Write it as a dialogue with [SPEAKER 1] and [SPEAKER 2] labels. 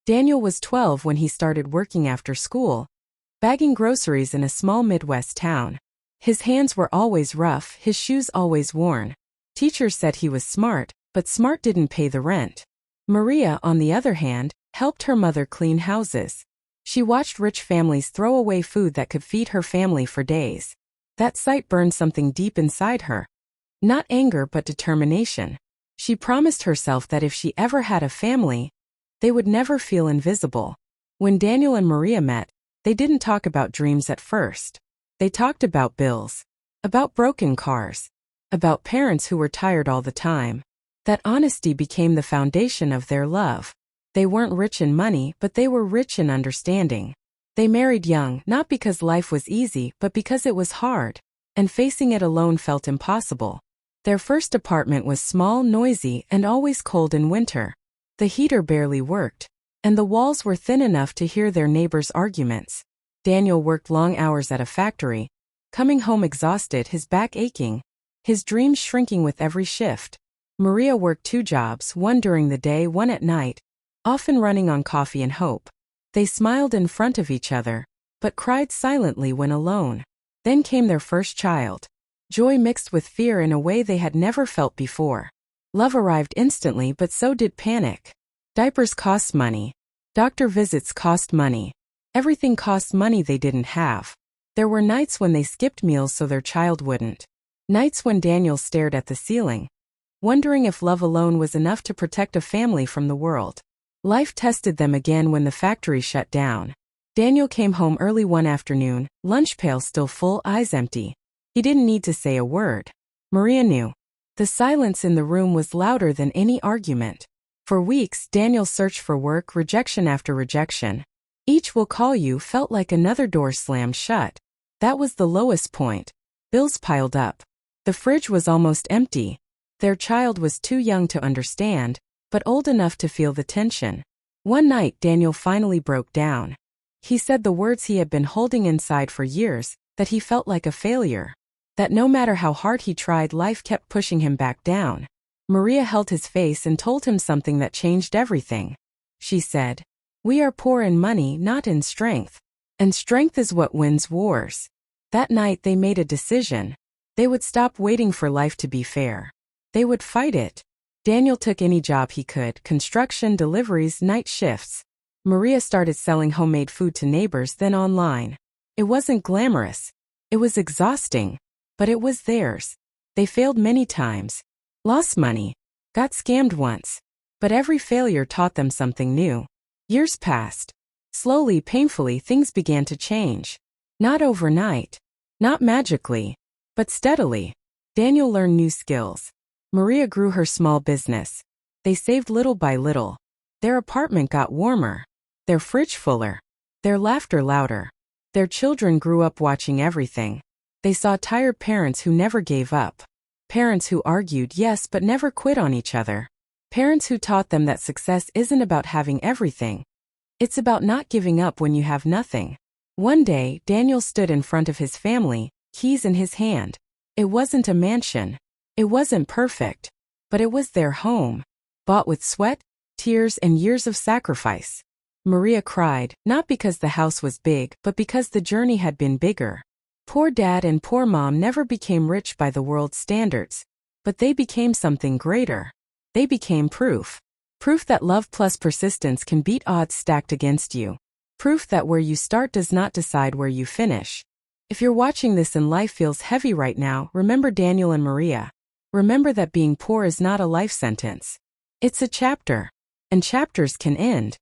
[SPEAKER 1] Daniel was 12 when he started working after school, bagging groceries in a small Midwest town. His hands were always rough, his shoes always worn. Teachers said he was smart, but smart didn't pay the rent. Maria, on the other hand, helped her mother clean houses. She watched rich families throw away food that could feed her family for days. That sight burned something deep inside her. Not anger but determination. She promised herself that if she ever had a family, they would never feel invisible. When Daniel and Maria met, they didn't talk about dreams at first. They talked about bills, about broken cars, about parents who were tired all the time. That honesty became the foundation of their love. They weren't rich in money, but they were rich in understanding. They married young, not because life was easy, but because it was hard, and facing it alone felt impossible. Their first apartment was small, noisy, and always cold in winter. The heater barely worked, and the walls were thin enough to hear their neighbors' arguments. Daniel worked long hours at a factory, coming home exhausted, his back aching, his dreams shrinking with every shift. Maria worked 2 jobs, one during the day, one at night, often running on coffee and hope. They smiled in front of each other, but cried silently when alone. Then came their first child. Joy mixed with fear in a way they had never felt before. Love arrived instantly, but so did panic. Diapers cost money. Doctor visits cost money. Everything cost money they didn't have. There were nights when they skipped meals so their child wouldn't. Nights when Daniel stared at the ceiling, wondering if love alone was enough to protect a family from the world. Life tested them again when the factory shut down. Daniel came home early one afternoon, lunch pail still full, eyes empty. He didn't need to say a word. Maria knew. The silence in the room was louder than any argument. For weeks, Daniel searched for work, rejection after rejection. Each "will call you" felt like another door slammed shut. That was the lowest point. Bills piled up. The fridge was almost empty. Their child was too young to understand, but old enough to feel the tension. One night, Daniel finally broke down. He said the words he had been holding inside for years, that he felt like a failure. That no matter how hard he tried, life kept pushing him back down. Maria held his face and told him something that changed everything. She said, "We are poor in money, not in strength. And strength is what wins wars." That night they made a decision. They would stop waiting for life to be fair. They would fight it. Daniel took any job he could: construction, deliveries, night shifts. Maria started selling homemade food to neighbors, then online. It wasn't glamorous. It was exhausting. But it was theirs. They failed many times. Lost money. Got scammed once. But every failure taught them something new. Years passed. Slowly, painfully, things began to change. Not overnight. Not magically. But steadily. Daniel learned new skills. Maria grew her small business. They saved little by little. Their apartment got warmer. Their fridge fuller. Their laughter louder. Their children grew up watching everything. They saw tired parents who never gave up. Parents who argued, yes, but never quit on each other. Parents who taught them that success isn't about having everything. It's about not giving up when you have nothing. One day, Daniel stood in front of his family, keys in his hand. It wasn't a mansion. It wasn't perfect. But it was their home. Bought with sweat, tears, and years of sacrifice. Maria cried, not because the house was big, but because the journey had been bigger. Poor dad and poor mom never became rich by the world's standards, but they became something greater. They became proof. Proof that love plus persistence can beat odds stacked against you. Proof that where you start does not decide where you finish. If you're watching this and life feels heavy right now, remember Daniel and Maria. Remember that being poor is not a life sentence. It's a chapter. And chapters can end,